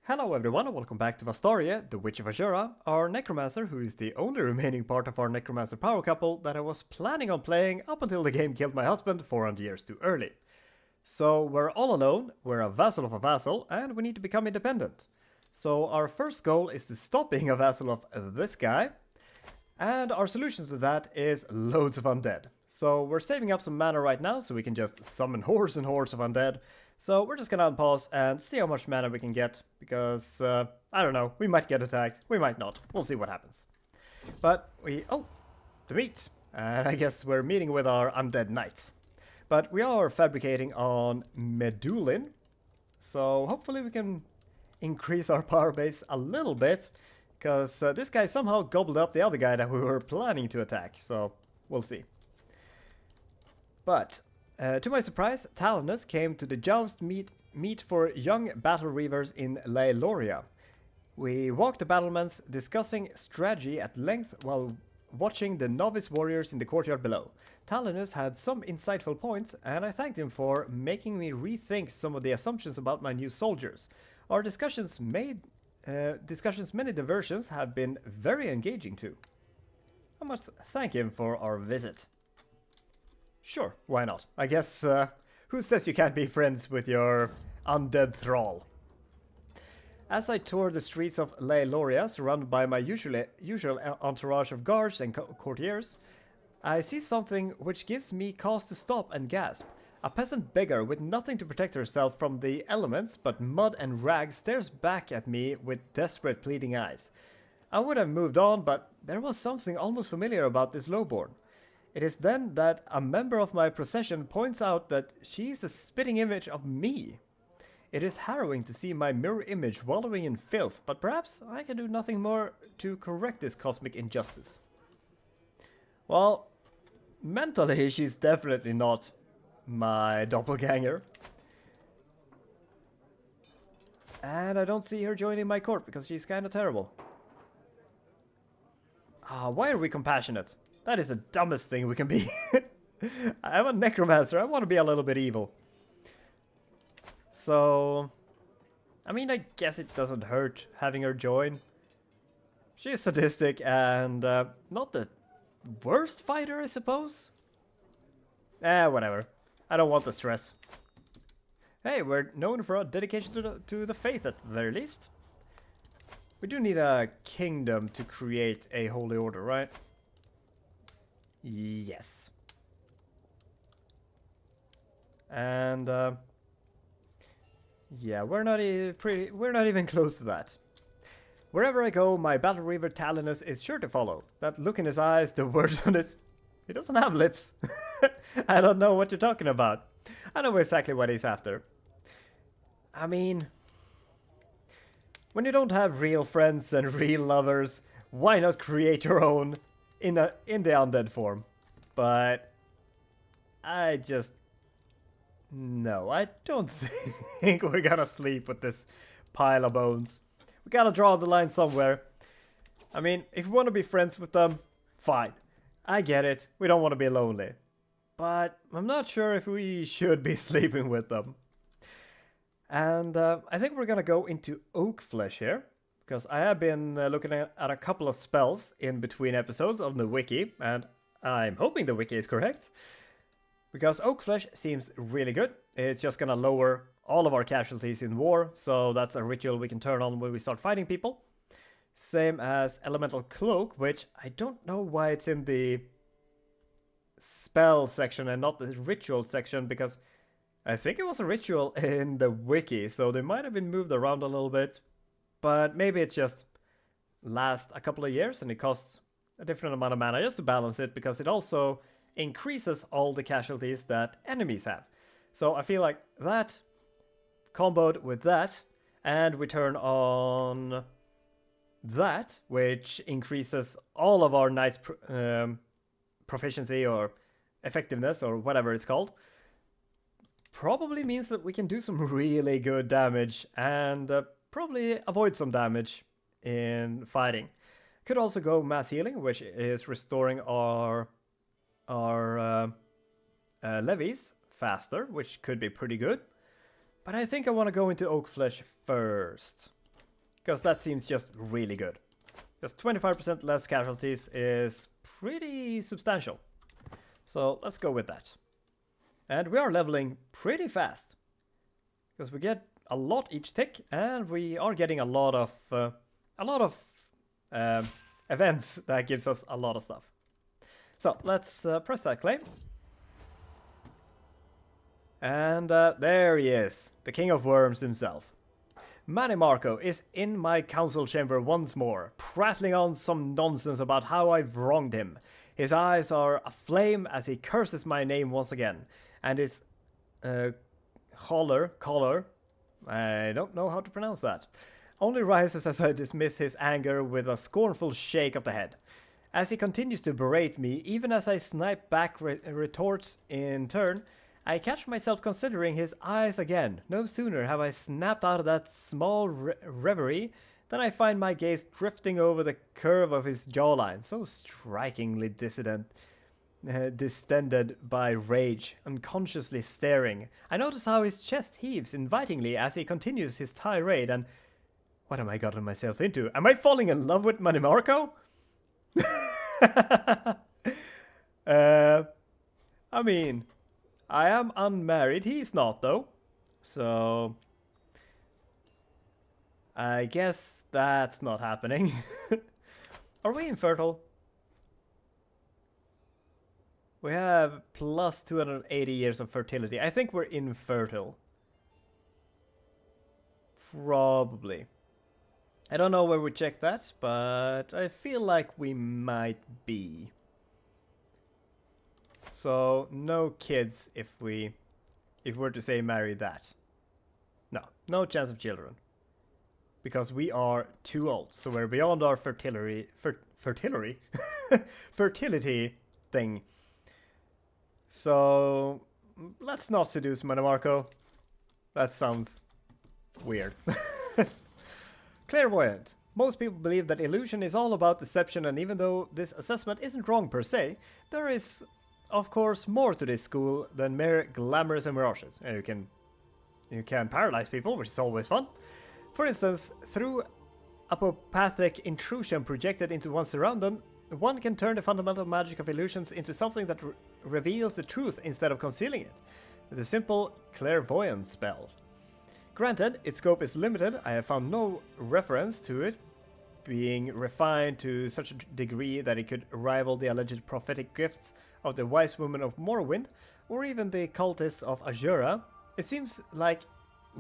Hello everyone and welcome back to Vastarie, the Witch of Azura, our Necromancer who is the only remaining part of our Necromancer power couple that I was planning on playing up until the game killed my husband 400 years too early. So we're all alone, we're a vassal of a vassal, and we need to become independent. So our first goal is to stop being a vassal of this guy, and our solution to that is loads of undead. So we're saving up some mana right now so we can just summon hordes and hordes of undead. So we're just gonna unpause and see how much mana we can get, because, I don't know, we might get attacked, we might not, we'll see what happens. But oh, the meat, and I guess we're meeting with our undead knights. But we are fabricating on Medulin, so hopefully we can increase our power base a little bit, because this guy somehow gobbled up the other guy that we were planning to attack, so we'll see. But to my surprise, Talonus came to the joust meet for young battle reavers in Leiloria. We walked the battlements, discussing strategy at length while watching the novice warriors in the courtyard below. Talonus had some insightful points, and I thanked him for making me rethink some of the assumptions about my new soldiers. Our discussions many diversions have been very engaging too. I must thank him for our visit. Sure, why not? I guess, who says you can't be friends with your undead thrall? As I toured the streets of Leiloria, surrounded by my usual entourage of guards and courtiers, I see something which gives me cause to stop and gasp. A peasant beggar with nothing to protect herself from the elements but mud and rags stares back at me with desperate pleading eyes. I would have moved on, but there was something almost familiar about this lowborn. It is then that a member of my procession points out that she is a spitting image of me. It is harrowing to see my mirror image wallowing in filth, but perhaps I can do nothing more to correct this cosmic injustice. Well, mentally she's definitely not my doppelganger. And I don't see her joining my court because she's kinda terrible. Why are we compassionate? That is the dumbest thing we can be. I'm a necromancer. I want to be a little bit evil. So, I mean, I guess it doesn't hurt having her join. She's sadistic and not the worst fighter, I suppose. Whatever. I don't want the stress. Hey, we're known for our dedication to the faith at the very least. We do need a kingdom to create a holy order, right? Yes. And yeah, we're not even close to that. Wherever I go, my battle reaver Talonus is sure to follow. That look in his eyes, the words on his... He doesn't have lips. I don't know what you're talking about. I know exactly what he's after. I mean, when you don't have real friends and real lovers, why not create your own in the undead form? But I just... No, I don't think we're gonna sleep with this pile of bones. We gotta draw the line somewhere. I mean, if we want to be friends with them, fine. I get it, we don't want to be lonely. But I'm not sure if we should be sleeping with them. And I think we're gonna go into oak flesh here, because I have been looking at a couple of spells in between episodes of the wiki, and I'm hoping the wiki is correct. Because oak flesh seems really good. It's just gonna lower all of our casualties in war, so that's a ritual we can turn on when we start fighting people. Same as elemental cloak, which I don't know why it's in the spell section and not the ritual section, because I think it was a ritual in the wiki, so they might have been moved around a little bit. But maybe it's just last a couple of years and it costs a different amount of mana just to balance it, because it also increases all the casualties that enemies have. So I feel like that comboed with that, and we turn on that, which increases all of our knights' proficiency or effectiveness or whatever it's called, probably means that we can do some really good damage and probably avoid some damage in fighting. Could also go mass healing, which is restoring our levies faster, which could be pretty good. But I think I want to go into oak flesh first. because that seems just really good. Just 25% less casualties is pretty substantial. So let's go with that. And we are leveling pretty fast, because we get a lot each tick, and we are getting a lot of events that gives us a lot of stuff. So let's press that claim. And there he is, the King of Worms himself. Manny Marco is in my council chamber once more, prattling on some nonsense about how I've wronged him. His eyes are aflame as he curses my name once again, and his collar, I don't know how to pronounce that, only rises as I dismiss his anger with a scornful shake of the head. As he continues to berate me, even as I snipe back retorts in turn, I catch myself considering his eyes again. No sooner have I snapped out of that small reverie than I find my gaze drifting over the curve of his jawline, so strikingly distended by rage, unconsciously staring. I notice how his chest heaves invitingly as he continues his tirade, and what am I gotten myself into? Am I falling in love with Manny Marco? I mean, I am unmarried. He's not, though. So I guess that's not happening. Are we infertile? We have plus 280 years of fertility. I think we're infertile. Probably. I don't know where we checked that, but I feel like we might be. So no kids if we're to say marry that. No chance of children. Because we are too old, so we're beyond our fertility thing. So let's not seduce Manny Marco. That sounds weird. Clairvoyant. Most people believe that illusion is all about deception, and even though this assessment isn't wrong per se, there is, of course, more to this school than mere glamours and mirages. And you can paralyze people, which is always fun. For instance, through apopathic intrusion projected into one's surrounding, one can turn the fundamental magic of illusions into something that reveals the truth instead of concealing it, with a simple clairvoyance spell. Granted, its scope is limited. I have found no reference to it being refined to such a degree that it could rival the alleged prophetic gifts of the wise woman of Morrowind, or even the cultists of Azura. It seems like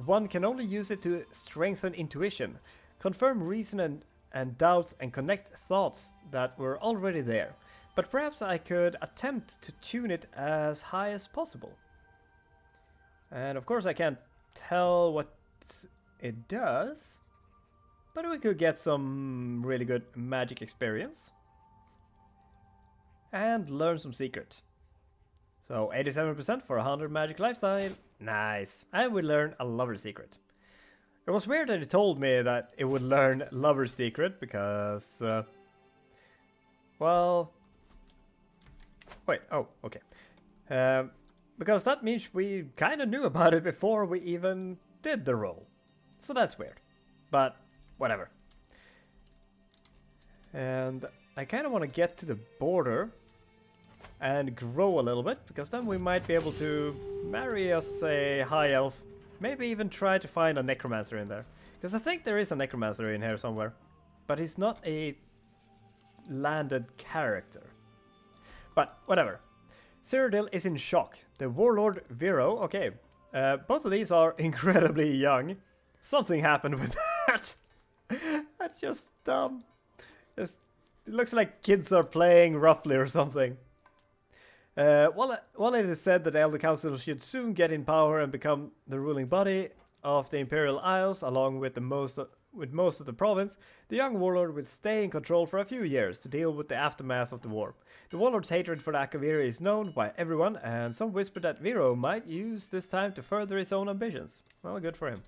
one can only use it to strengthen intuition, confirm reason and doubts, and connect thoughts that were already there. But perhaps I could attempt to tune it as high as possible. And of course I can't tell what it does, but we could get some really good magic experience and learn some secret. So 87% for 100 magic lifestyle. Nice. And we learn a lover's secret. It was weird that it told me that it would learn lover's secret because well, wait, oh, okay. Because that means we kind of knew about it before we even did the roll. So that's weird. But whatever. And I kind of want to get to the border and grow a little bit, because then we might be able to marry us a high elf. Maybe even try to find a necromancer in there. Because I think there is a necromancer in here somewhere. But he's not a landed character. But whatever. Cyrodiil is in shock. The warlord Vero, okay. Both of these are incredibly young. Something happened with that. That's just dumb. It looks like kids are playing roughly or something. While it is said that the Elder Council should soon get in power and become the ruling body of the Imperial Isles, along with most of the province, the young warlord would stay in control for a few years to deal with the aftermath of the war. The warlord's hatred for the Akaviri is known by everyone, and some whisper that Vero might use this time to further his own ambitions. Well, good for him.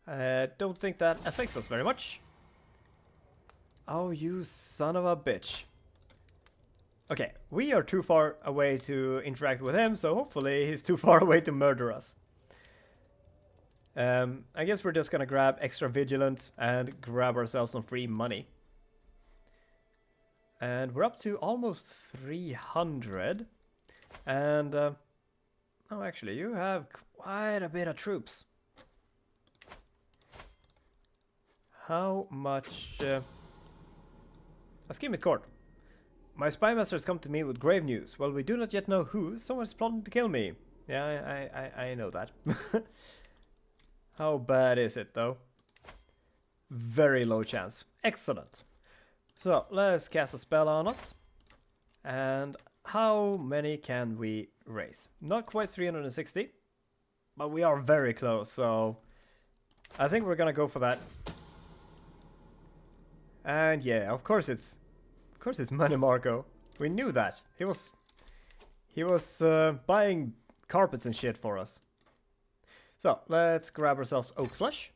I don't think that affects us very much. Oh, you son of a bitch. Okay, we are too far away to interact with him, so hopefully he's too far away to murder us. I guess we're just gonna grab extra vigilant and grab ourselves some free money. And we're up to almost 300. And, oh, actually, you have quite a bit of troops. How much... A scheme at court. My spy master has come to me with grave news. While we do not yet know who, someone is plotting to kill me. Yeah, I know that. How bad is it, though? Very low chance. Excellent. So, let's cast a spell on us. And how many can we raise? Not quite 360. But we are very close, so... I think we're gonna go for that. And yeah, of course it's Money Marco. We knew that. He was buying carpets and shit for us. So, let's grab ourselves Oak Flesh.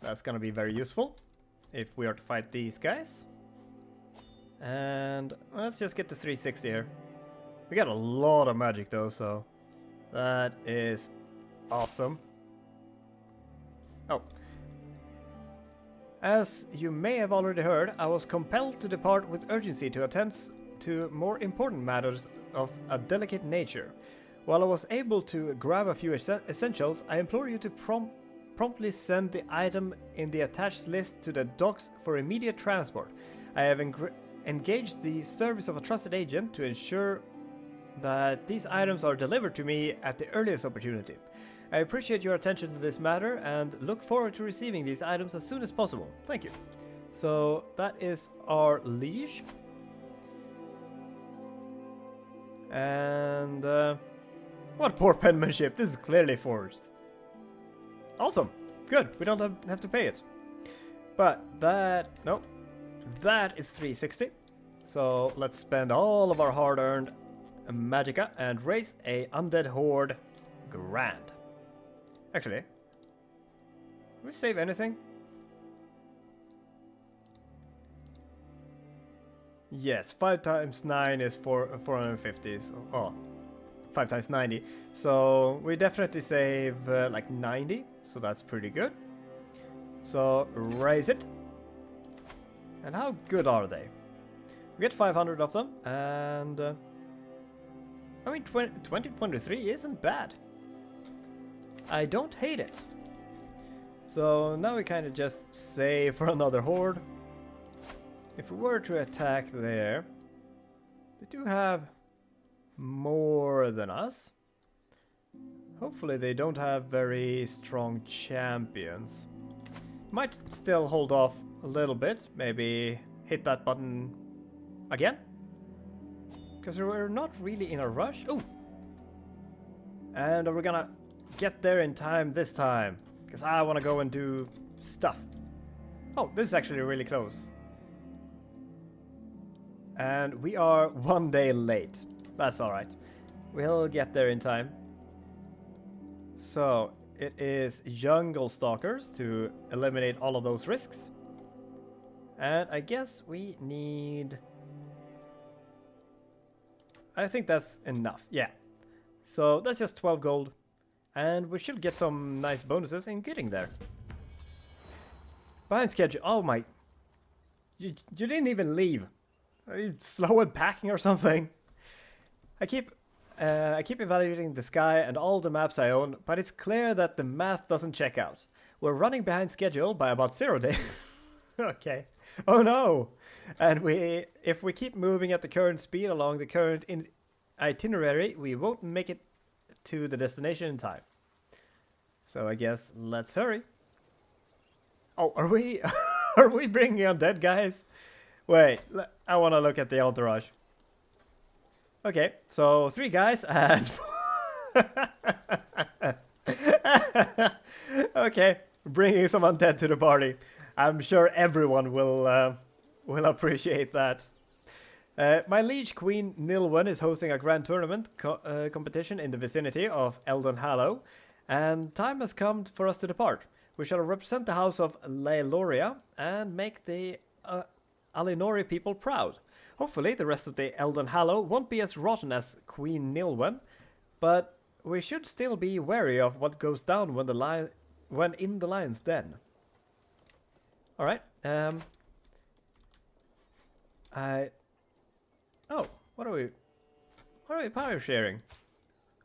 That's gonna be very useful if we are to fight these guys. And let's just get to 360 here. We got a lot of magic though, so that is awesome. Oh. As you may have already heard, I was compelled to depart with urgency to attend to more important matters of a delicate nature. While I was able to grab a few essentials, I implore you to promptly send the item in the attached list to the docks for immediate transport. I have engaged the service of a trusted agent to ensure that these items are delivered to me at the earliest opportunity. I appreciate your attention to this matter and look forward to receiving these items as soon as possible. Thank you. So that is our liege. And what poor penmanship. This is clearly forged. Awesome. Good. We don't have to pay it. But that... Nope. That is 360. So let's spend all of our hard-earned magicka and raise a undead horde grand. Actually, did we save anything? Yes, 5 times 9 is 450. So, oh, 5 times 90. So we definitely save like 90. So that's pretty good. So raise it. And how good are they? We get 500 of them. And I mean 2023 isn't bad. I don't hate it. So now we kind of just save for another horde. If we were to attack there, they do have more than us. Hopefully they don't have very strong champions. Might still hold off a little bit. Maybe hit that button again. Because we're not really in a rush. Oh! And we're gonna get there in time this time. Because I want to go and do stuff. Oh, this is actually really close. And we are 1 day late. That's alright. We'll get there in time. So, it is Jungle Stalkers to eliminate all of those risks. And I guess we need... I think that's enough, yeah. So, that's just 12 gold. And we should get some nice bonuses in getting there. Behind schedule. Oh my... You didn't even leave. Are you slow at packing or something? I keep evaluating the sky and all the maps I own, but it's clear that the math doesn't check out. We're running behind schedule by about 0 days. Okay. Oh no! And if we keep moving at the current speed along the current itinerary, we won't make it to the destination in time. So I guess let's hurry. Oh, are we are we bringing undead guys? Wait, I want to look at the entourage. Okay, so 3 guys and okay, bringing some undead to the party. I'm sure everyone will appreciate that. My liege queen Nilwen is hosting a grand tournament competition in the vicinity of Elden Hallow, and time has come for us to depart. We shall represent the house of Leiloria and make the Alinori people proud. Hopefully the rest of the Elden Hallow won't be as rotten as Queen Nilwen, but we should still be wary of what goes down when the when in the lion's den. All right. Oh, what are we power sharing?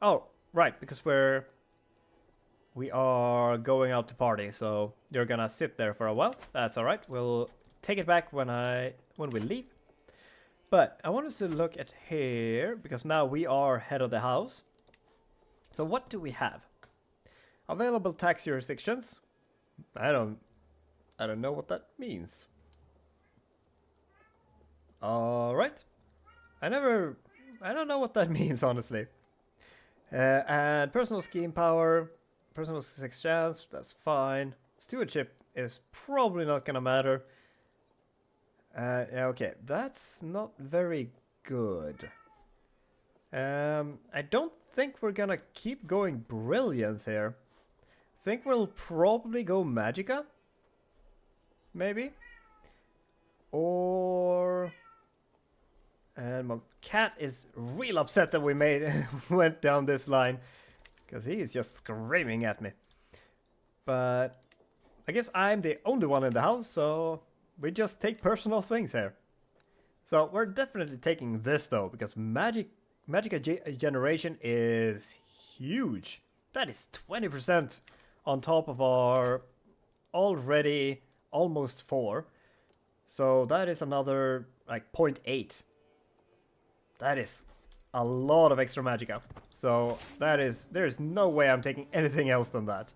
Oh, right, because we are going out to party, so you're gonna sit there for a while. That's all right. We'll take it back when we leave. But I want us to look at here because now we are head of the house. So what do we have? Available tax jurisdictions. I don't know what that means. All right. I don't know what that means, honestly. And personal scheme power, personal success chance, that's fine. Stewardship is probably not gonna matter. Yeah, okay, that's not very good. I don't think we're gonna keep going brilliance here. I think we'll probably go Magicka. Maybe. Or... And my cat is real upset that we went down this line. Because he is just screaming at me. But I guess I'm the only one in the house, so we just take personal things here. So we're definitely taking this though, because Magicka generation is huge. That is 20% on top of our already almost 4. So that is another like 0.8. That is a lot of extra Magicka. So there's no way I'm taking anything else than that.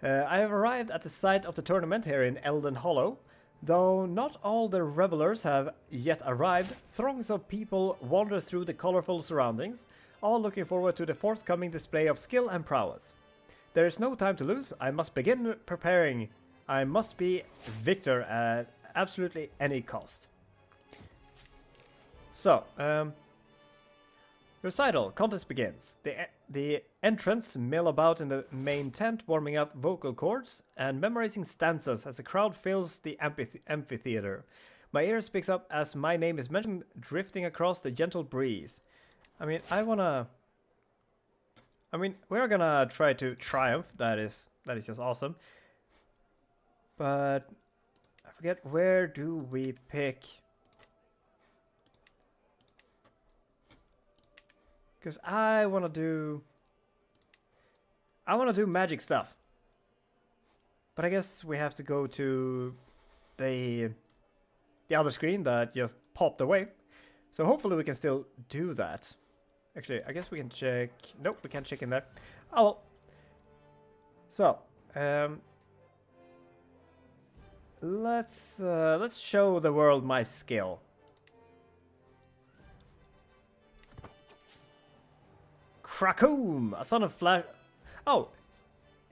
I have arrived at the site of the tournament here in Elden Hollow. Though not all the revelers have yet arrived, throngs of people wander through the colorful surroundings, all looking forward to the forthcoming display of skill and prowess. There is no time to lose. I must begin preparing. I must be victor at absolutely any cost. So, recital, contest begins. The entrants mill about in the main tent, warming up vocal cords and memorizing stanzas as the crowd fills the amphitheater. My ear picks up as my name is mentioned, drifting across the gentle breeze. We're gonna try to triumph. That is just awesome. But I forget, where do we pick? Because I want to do magic stuff. But I guess we have to go to the other screen that just popped away. So hopefully we can still do that. Actually, I guess we can check. Nope, we can't check in there. Oh well. So, let's show the world my skill. Krakoom! A son of flash. Oh,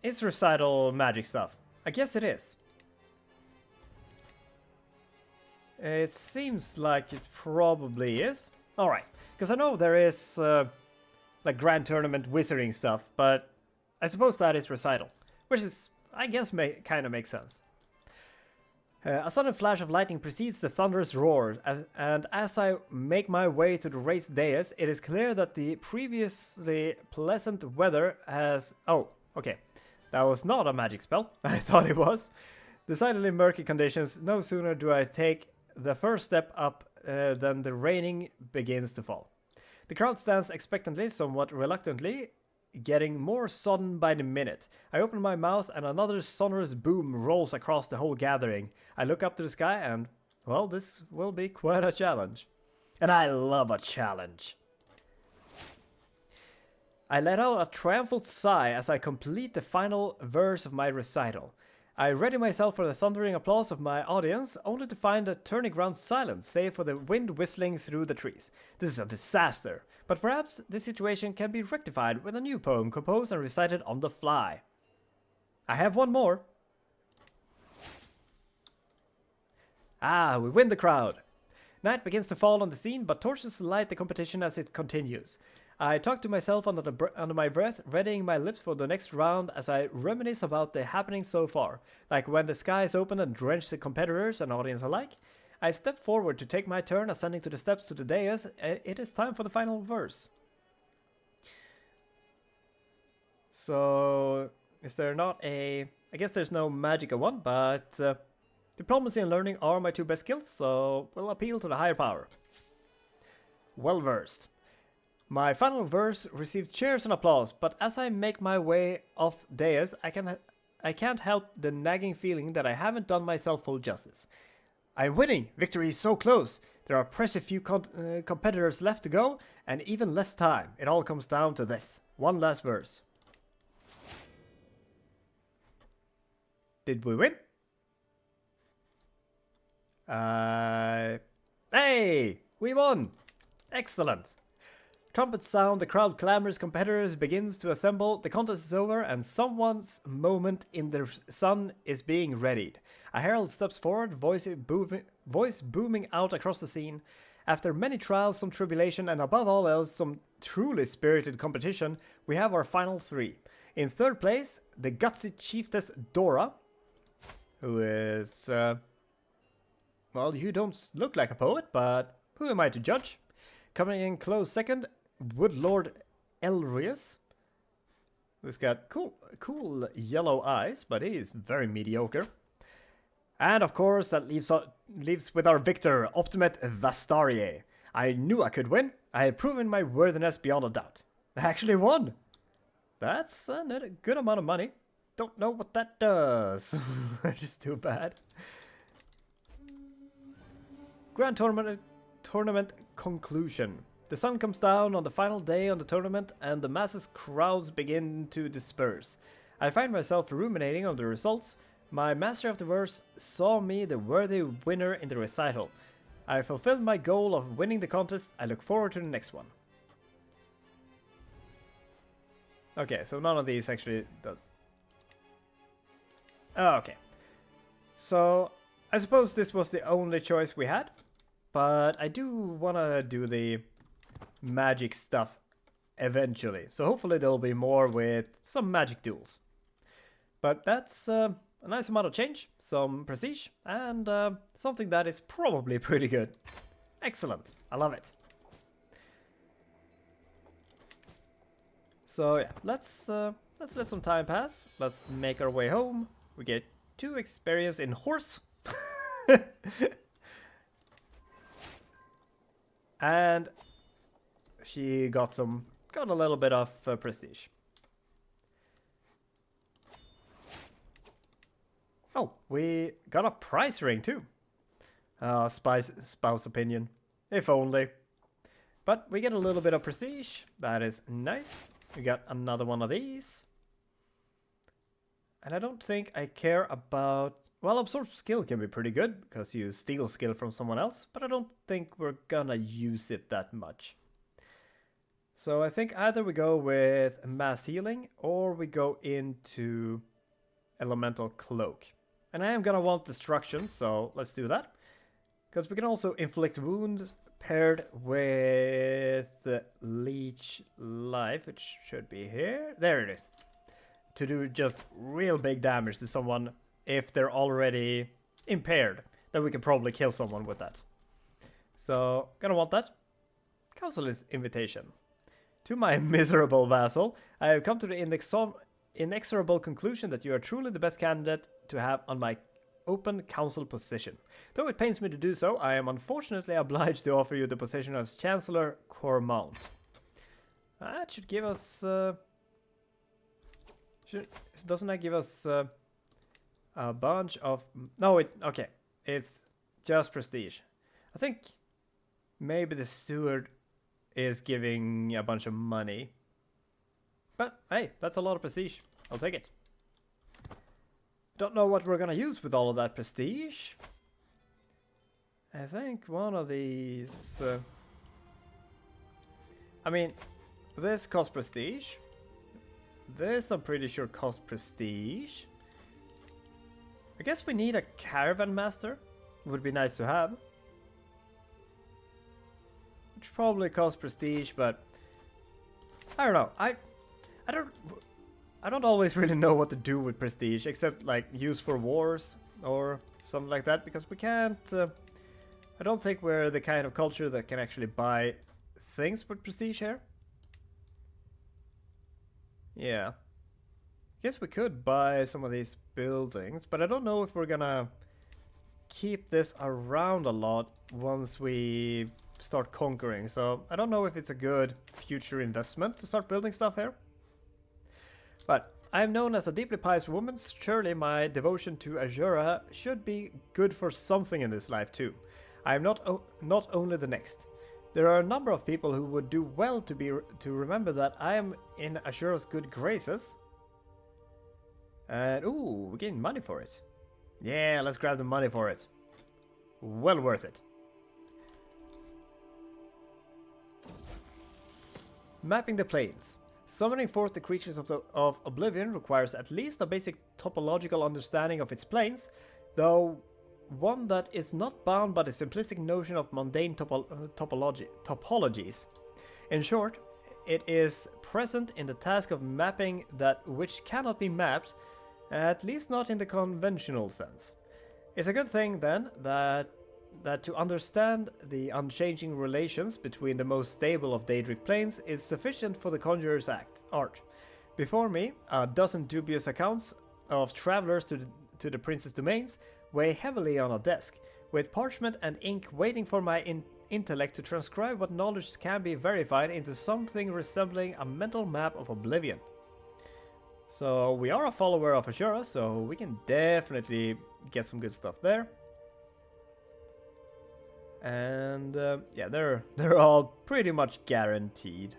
it's recital magic stuff. I guess it is. It seems like it probably is. Alright, because I know there is like grand tournament wizarding stuff, but I suppose that is recital. Which is, I guess, kind of makes sense. A sudden flash of lightning precedes the thunderous roar, and as I make my way to the raised dais, it is clear that the previously pleasant weather has... Oh, okay. That was not a magic spell. I thought it was. Decidedly murky conditions. No sooner do I take the first step up than the raining begins to fall. The crowd stands expectantly, somewhat reluctantly, getting more sodden by the minute. I open my mouth and another sonorous boom rolls across the whole gathering. I look up to the sky and, well, this will be quite a challenge. And I love a challenge. I let out a triumphant sigh as I complete the final verse of my recital. I ready myself for the thundering applause of my audience, only to find a turning ground silence, save for the wind whistling through the trees. This is a disaster, but perhaps this situation can be rectified with a new poem composed and recited on the fly. I have one more. Ah, we win the crowd. Night begins to fall on the scene, but torches light the competition as it continues. I talk to myself under my breath, readying my lips for the next round as I reminisce about the happenings so far. Like when the skies open and drench the competitors and audience alike. I step forward to take my turn, ascending to the steps to the dais. It is time for the final verse. So, Is there not a... I guess there's no magical one, but diplomacy and learning are my two best skills, so we'll appeal to the higher power. Well versed. My final verse received cheers and applause, but as I make my way off dais, I can't help the nagging feeling that I haven't done myself full justice. I'm winning! Victory is so close! There are precious few competitors left to go, and even less time. It all comes down to this. One last verse. Did we win? Hey! We won! Excellent! Trumpets sound, the crowd clamors, competitors begins to assemble, the contest is over, and someone's moment in the sun is being readied. A herald steps forward, voice booming out across the scene. After many trials, some tribulation, and above all else, some truly spirited competition, we have our final three. In third place, the gutsy chiefess Dora, who is, well, you don't look like a poet, but who am I to judge? Coming in close second, Woodlord Elrius. He's got cool yellow eyes, but he is very mediocre. And of course, that leaves with our victor, Optimat Vastarie. I knew I could win. I had proven my worthiness beyond a doubt. I actually won. That's a good amount of money. Don't know what that does. Which is too bad. Grand Tournament conclusion. The sun comes down on the final day on the tournament and the masses crowds begin to disperse. I find myself ruminating on the results. My master of the verse saw me the worthy winner in the recital. I fulfilled my goal of winning the contest. I look forward to the next one. Okay, so none of these actually does. Oh, okay. So I suppose this was the only choice we had. But I do want to do the magic stuff eventually. So hopefully there'll be more with some magic duels. But that's a nice amount of change, some prestige, and something that is probably pretty good. Excellent. I love it. So yeah, let's let some time pass. Let's make our way home. We get 2 experience in horse. And she got a little bit of prestige. Oh, we got a prize ring too. Spouse opinion, if only. But we get a little bit of prestige. That is nice. We got another one of these. And I don't think I care about... Well, absorb skill can be pretty good, because you steal skill from someone else, but I don't think we're gonna use it that much. So I think either we go with mass healing, or we go into elemental cloak. And I am gonna want destruction, so let's do that. Because we can also inflict wound paired with leech life, which should be here. There it is. To do just real big damage to someone if they're already impaired. Then we can probably kill someone with that. So, gonna want that. Council's invitation. To my miserable vassal, I have come to the inexorable conclusion that you are truly the best candidate to have on my open council position. Though it pains me to do so, I am unfortunately obliged to offer you the position of Chancellor Cormount. That should give us... doesn't that give us a bunch of... No, okay. It's just prestige. I think maybe the steward is giving a bunch of money. But hey, that's a lot of prestige. I'll take it. Don't know what we're gonna use with all of that prestige. I think one of these... I mean, this costs prestige. This I'm pretty sure costs prestige. I guess we need a caravan master. Would be nice to have. Which probably costs prestige, but I don't know. I don't always really know what to do with prestige, except like use for wars or something like that, because we can't... I don't think we're the kind of culture that can actually buy things with prestige here. Yeah. Guess we could buy some of these buildings, but I don't know if we're gonna keep this around a lot once we start conquering. So I don't know if it's a good future investment to start building stuff here. But I'm known as a deeply pious woman. Surely my devotion to Azura should be good for something in this life too. I am not only the next. There are a number of people who would do well to remember that I am in Azura's good graces. And ooh, we're getting money for it. Yeah, let's grab the money for it. Well worth it. Mapping the planes. Summoning forth the creatures of Oblivion requires at least a basic topological understanding of its planes, though one that is not bound by the simplistic notion of mundane topologies. In short, it is present in the task of mapping that which cannot be mapped, at least not in the conventional sense. It's a good thing then that to understand the unchanging relations between the most stable of Daedric planes is sufficient for the Conjurer's art. Before me, a dozen dubious accounts of travelers to the Prince's domains weigh heavily on a desk, with parchment and ink waiting for my intellect to transcribe what knowledge can be verified into something resembling a mental map of Oblivion. So we are a follower of Azura, so we can definitely get some good stuff there. And yeah, they're all pretty much guaranteed.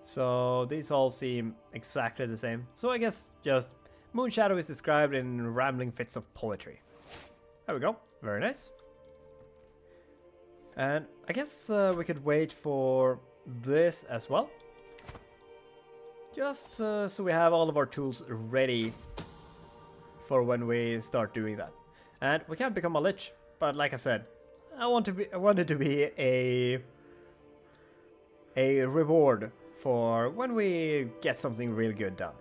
So these all seem exactly the same. So I guess just Moonshadow is described in rambling fits of poetry. There we go. Very nice. And I guess we could wait for this as well. Just so we have all of our tools ready for when we start doing that. And we can't become a lich, but like I said, I want it to be a reward for when we get something real good done.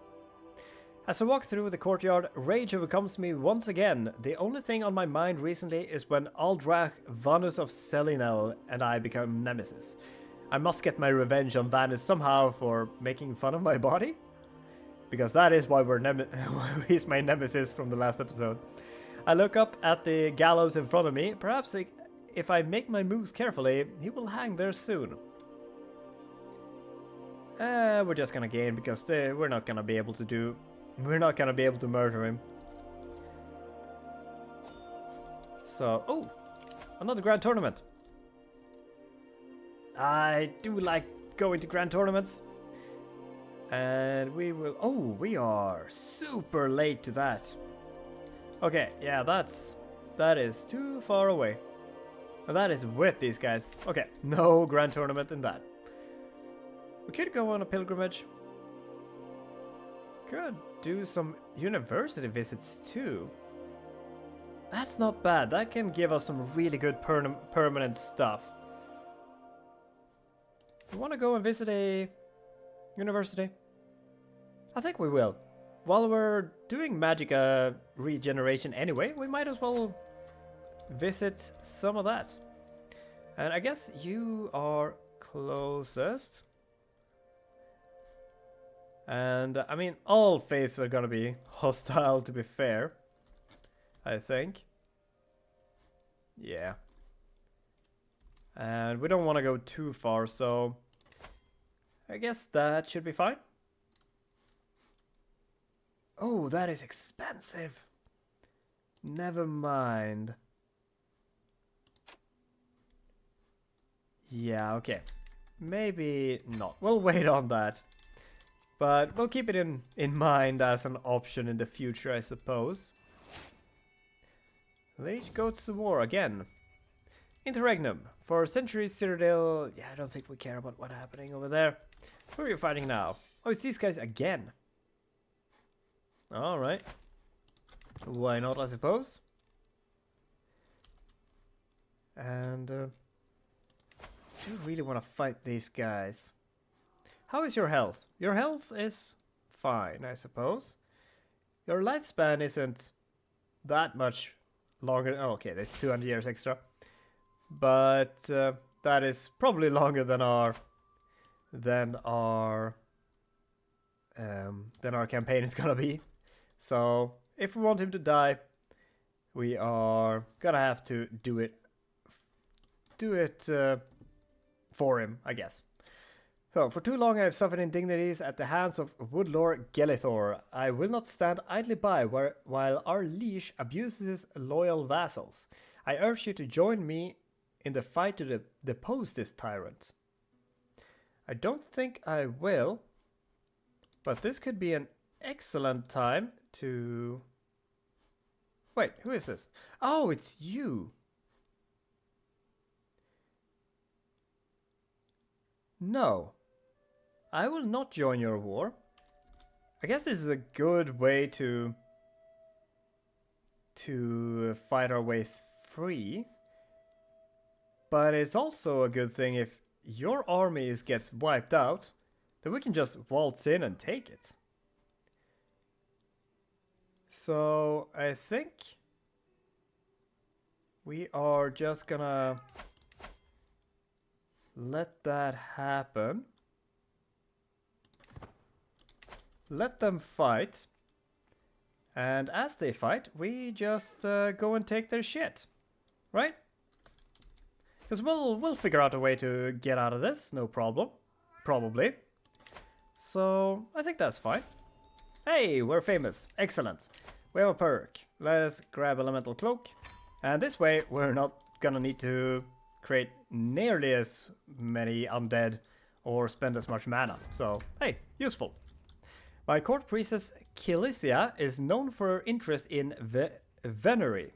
As I walk through the courtyard, rage overcomes me once again. The only thing on my mind recently is when Aldrach, Vanus of Selinel, and I become nemesis. I must get my revenge on Vanus somehow for making fun of my body, because that is why he's my nemesis from the last episode. I look up at the gallows in front of me. Perhaps if I make my moves carefully, he will hang there soon. We're just gonna gain because we're not gonna be able to murder him. So, oh, another grand tournament. I do like going to grand tournaments. And we will... Oh, we are super late to that. Okay, yeah, that is too far away. And that is with these guys. Okay, no grand tournament in that. We could go on a pilgrimage. Could do some university visits too. That's not bad. That can give us some really good permanent stuff. You want to go and visit a university? I think we will. While we're doing magic regeneration anyway, we might as well visit some of that. And I guess you are closest. And I mean, all faiths are gonna be hostile, to be fair. I think. Yeah. And we don't want to go too far, so I guess that should be fine. Oh, that is expensive. Never mind. Yeah, okay. Maybe not. We'll wait on that. But we'll keep it in mind as an option in the future, I suppose. Lich goes to war again. Interregnum. For centuries, Citadel... Yeah, I don't think we care about what's happening over there. Who are you fighting now? Oh, it's these guys again. Alright. Why not, I suppose? And... do you really want to fight these guys? How is your health? Your health is fine, I suppose. Your lifespan isn't that much longer. Oh, okay, that's 200 years extra. But that is probably longer than our than our campaign is gonna be. So if we want him to die, we are gonna have to do it for him, I guess. So, for too long I have suffered indignities at the hands of Woodlord Gelithor. I will not stand idly by while our liege abuses his loyal vassals. I urge you to join me in the fight to depose this tyrant. I don't think I will, but this could be an excellent time to... Wait, who is this? Oh, it's you! No. I will not join your war. I guess this is a good way to fight our way free. But it's also a good thing if your army gets wiped out, then we can just waltz in and take it. So I think we are just gonna let that happen. Let them fight. And as they fight, we just go and take their shit. Right? Because we'll figure out a way to get out of this, no problem. Probably. So, I think that's fine. Hey, we're famous. Excellent. We have a perk. Let's grab Elemental Cloak. And this way, we're not gonna need to create nearly as many undead or spend as much mana. So, hey, useful. My court priestess Kilicia is known for her interest in venery.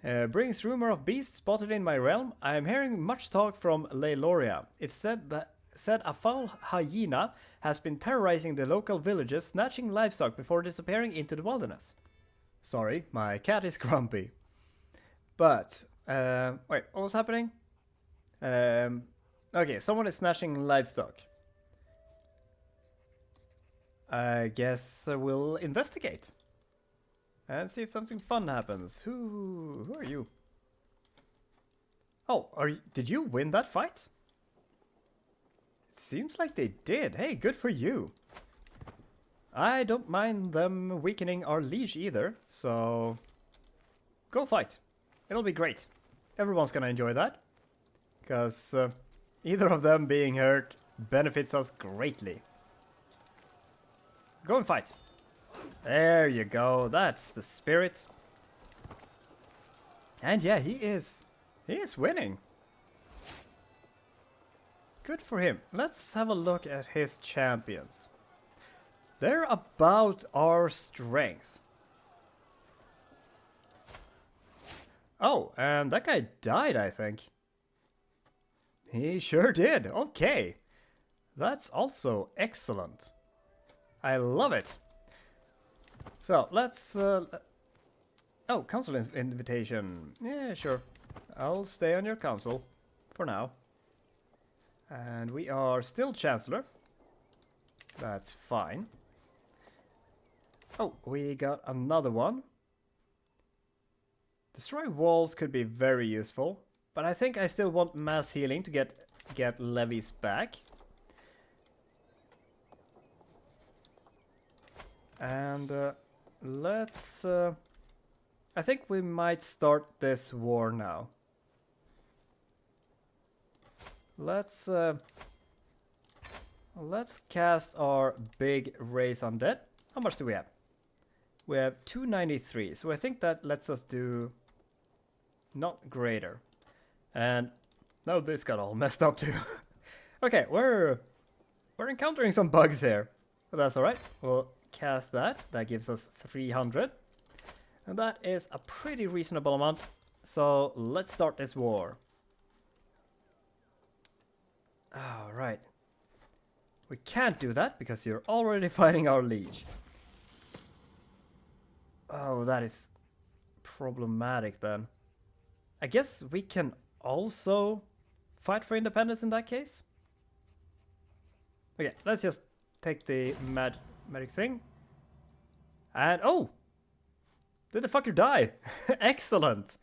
Brings rumor of beasts spotted in my realm. I am hearing much talk from Leiloria. It's said a foul hyena has been terrorizing the local villages, snatching livestock before disappearing into the wilderness. Sorry, my cat is grumpy. But, wait, what was happening? Okay, someone is snatching livestock. I guess we'll investigate. And see if something fun happens. Who are you? Oh, did you win that fight? It seems like they did. Hey, good for you. I don't mind them weakening our liege either, so go fight. It'll be great. Everyone's gonna enjoy that. Because either of them being hurt benefits us greatly. Go and fight. There you go. That's the spirit. And yeah, he is winning. Good for him. Let's have a look at his champions. They're about our strength. Oh, and that guy died, I think. He sure did. Okay. That's also excellent. I love it. So, let's... oh, council invitation. Yeah, sure. I'll stay on your council. For now. And we are still Chancellor. That's fine. Oh, we got another one. Destroy walls could be very useful. But I think I still want mass healing to get levies back. And let's... I think we might start this war now. Let's cast our big race undead. How much do we have? We have 293, so I think that lets us do not greater. And now this got all messed up too. Okay, we're encountering some bugs here, but that's all right. We'll cast that. That gives us 300, and that is a pretty reasonable amount. So let's start this war. All right. We can't do that because you're already fighting our liege. Oh, that is problematic then. I guess we can also fight for independence in that case. Okay, let's just take the magic thing. And oh! Did the fucker die? Excellent!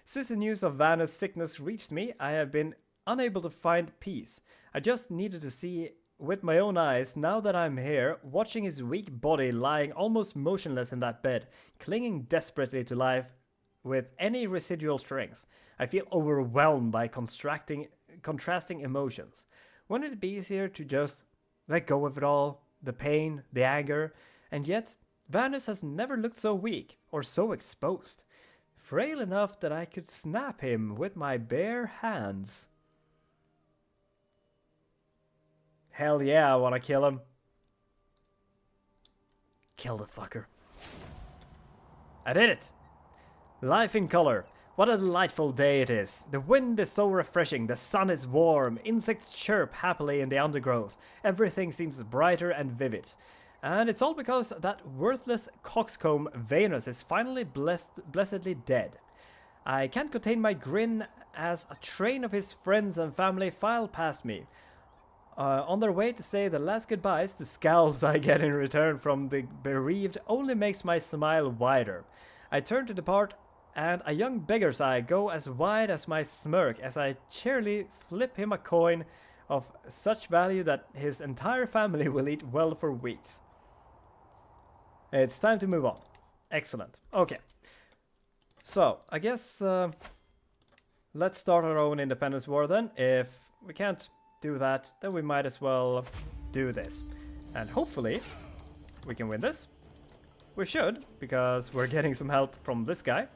Since the news of Vanna's sickness reached me, I have been unable to find peace. I just needed to see with my own eyes now that I'm here, watching his weak body lying almost motionless in that bed, clinging desperately to life with any residual strength. I feel overwhelmed by contrasting emotions. Wouldn't it be easier to just let go of it all? The pain, the anger, and yet Vanus has never looked so weak or so exposed. Frail enough that I could snap him with my bare hands. Hell yeah, I want to kill him. Kill the fucker. I did it! Life in color. What a delightful day it is. The wind is so refreshing, the sun is warm, insects chirp happily in the undergrowth. Everything seems brighter and vivid. And it's all because that worthless coxcomb Venus is finally blessedly dead. I can't contain my grin as a train of his friends and family file past me. On their way to say the last goodbyes, the scowls I get in return from the bereaved only makes my smile wider. I turn to depart, and a young beggar's eye go as wide as my smirk as I cheerily flip him a coin of such value that his entire family will eat well for weeks. It's time to move on. Excellent. Okay. So, I guess let's start our own independence war then. If we can't do that, then we might as well do this. And hopefully we can win this. We should, because we're getting some help from this guy.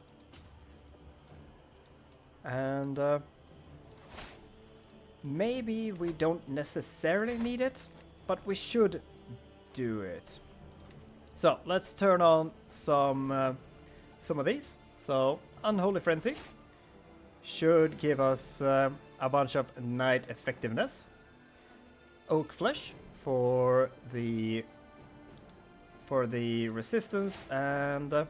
And maybe we don't necessarily need it, but we should do it. So let's turn on some of these. So Unholy Frenzy should give us a bunch of night effectiveness. Oak Flesh for the resistance, and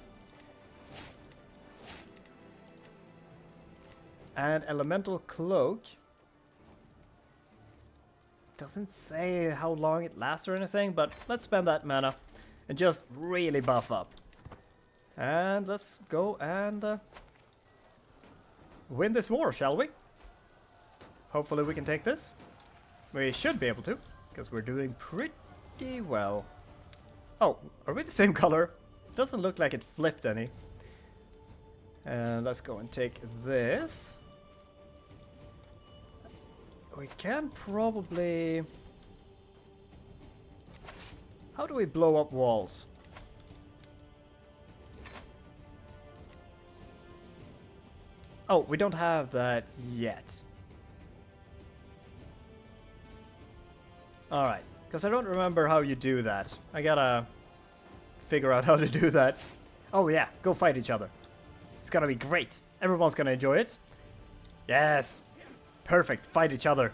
Elemental Cloak. Doesn't say how long it lasts or anything, but let's spend that mana and just really buff up. And let's go and win this war, shall we? Hopefully we can take this. We should be able to, because we're doing pretty well. Oh, are we the same color? Doesn't look like it flipped any. And let's go and take this. We can probably... How do we blow up walls? Oh, we don't have that yet. Alright, because I don't remember how you do that. I gotta figure out how to do that. Oh yeah, go fight each other. It's gonna be great. Everyone's gonna enjoy it. Yes! Perfect, fight each other.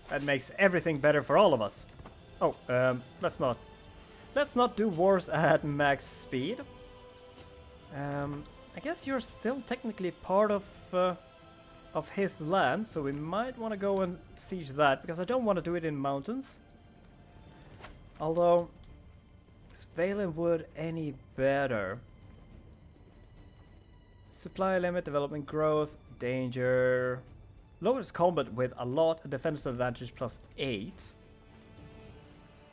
That makes everything better for all of us. Oh, let's not do wars at max speed. I guess you're still technically part of his land, so we might want to go and siege that, because I don't want to do it in mountains. Although, is Valenwood any better? Supply limit, development growth, danger. Lowers combat with a lot, defensive advantage +8.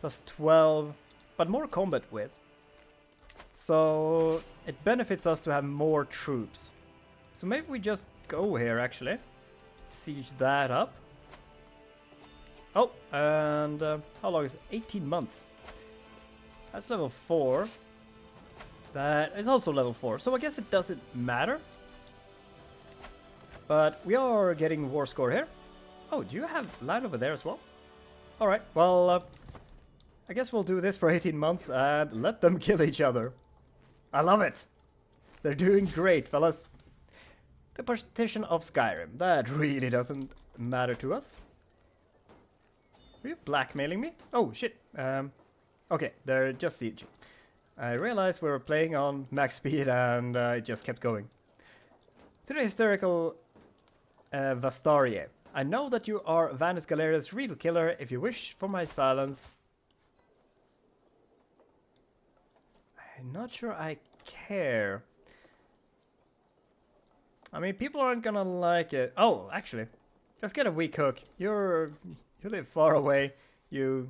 +12, but more combat with. So it benefits us to have more troops. So maybe we just go here actually. Siege that up. Oh, and how long is it? 18 months. That's level 4. That is also level 4. So I guess it doesn't matter. But we are getting war score here. Oh, do you have land over there as well? Alright, well, I guess we'll do this for 18 months and let them kill each other. I love it! They're doing great, fellas. The partition of Skyrim. That really doesn't matter to us. Are you blackmailing me? Oh, shit. Okay, they're just sieging. I realized we were playing on max speed and it just kept going. To the hysterical Vastarie. I know that you are Vanus Galeria's real killer. If you wish for my silence... I'm not sure I care. I mean, people aren't gonna like it. Oh, actually, let's get a weak hook. You live far away. You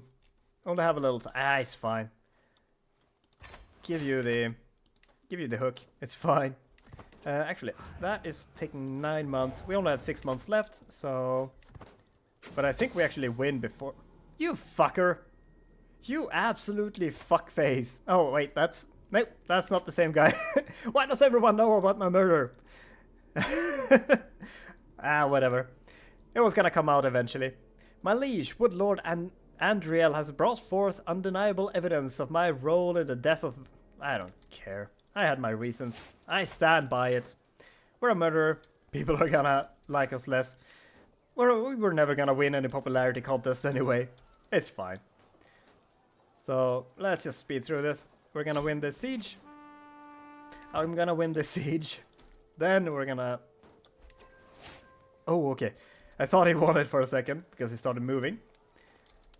only have a little it's fine. Give you the hook. It's fine. Actually, that is taking 9 months. We only have 6 months left, so... But I think we actually win before... You fucker! You absolutely fuckface! Oh, wait, that's... Nope, that's not the same guy. Why does everyone know about my murder? Whatever. It was gonna come out eventually. My liege, Woodlord Andriel has brought forth undeniable evidence of my role in the death of... I don't care. I had my reasons. I stand by it. We're a murderer. People are gonna like us less. We were never gonna win any popularity contest anyway. It's fine. So, let's just speed through this. We're gonna win this siege. I'm gonna win this siege. Then we're gonna... Oh, okay. I thought he won it for a second, because he started moving.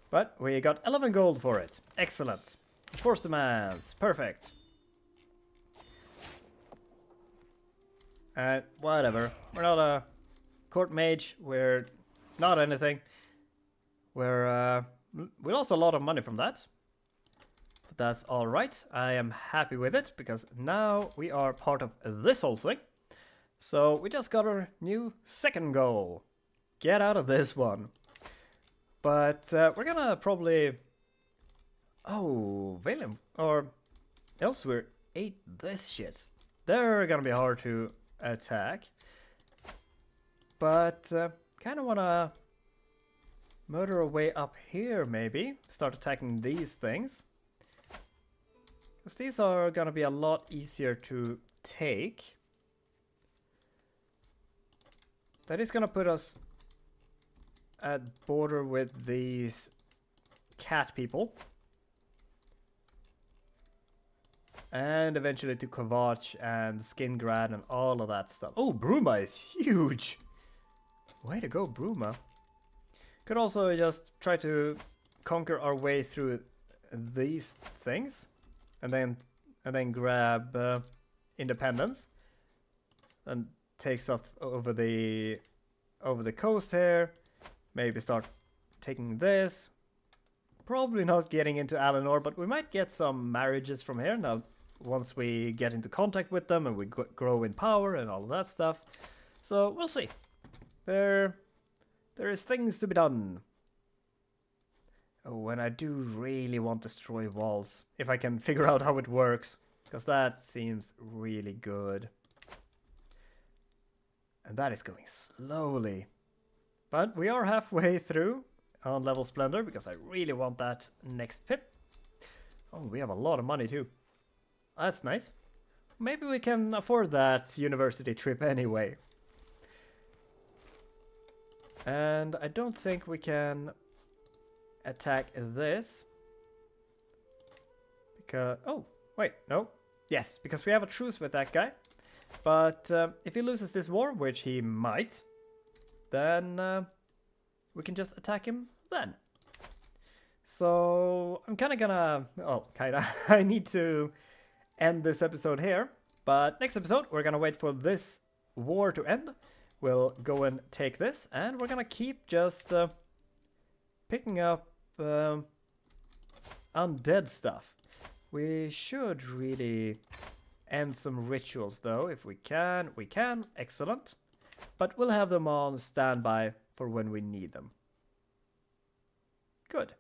But we got 11 gold for it. Excellent. Force demands. Perfect. Whatever. We're not a court mage. We're not anything. We lost a lot of money from that. But that's alright. I am happy with it, because now we are part of this whole thing. So we just got our new second goal. Get out of this one. But we're gonna probably... Oh, Valenwood or Elsewhere ate this shit. They're gonna be hard to attack. But kind of wanna murder a way up here maybe. Start attacking these things. Because these are gonna be a lot easier to take. That is gonna put us at border with these cat people. And eventually to Kavach and Skingrad and all of that stuff. Oh, Bruma is huge! Way to go, Bruma. Could also just try to conquer our way through these things. And then grab independence. And take stuff over the coast here. Maybe start taking this. Probably not getting into Alinor, but we might get some marriages from here now. Once we get into contact with them and we grow in power and all that stuff. So we'll see. There is things to be done. Oh, and I do really want to destroy walls. If I can figure out how it works. Because that seems really good. And that is going slowly. But we are halfway through on level Splendor, because I really want that next pip. Oh, we have a lot of money too. That's nice. Maybe we can afford that university trip anyway. And I don't think we can attack this. Because... Oh, wait, no. Yes, because we have a truce with that guy. But if he loses this war, which he might, then we can just attack him then. So I'm kind of gonna... Oh, kind of. I need to end this episode here. But next episode, we're gonna wait for this war to end. We'll go and take this. And we're gonna keep just picking up undead stuff. We should really end some rituals though. If we can, we can. Excellent. But we'll have them on standby for when we need them. Good.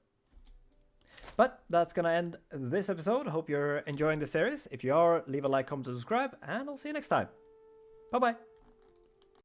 But that's gonna end this episode. Hope you're enjoying the series. If you are, leave a like, comment, and subscribe, and I'll see you next time. Bye bye.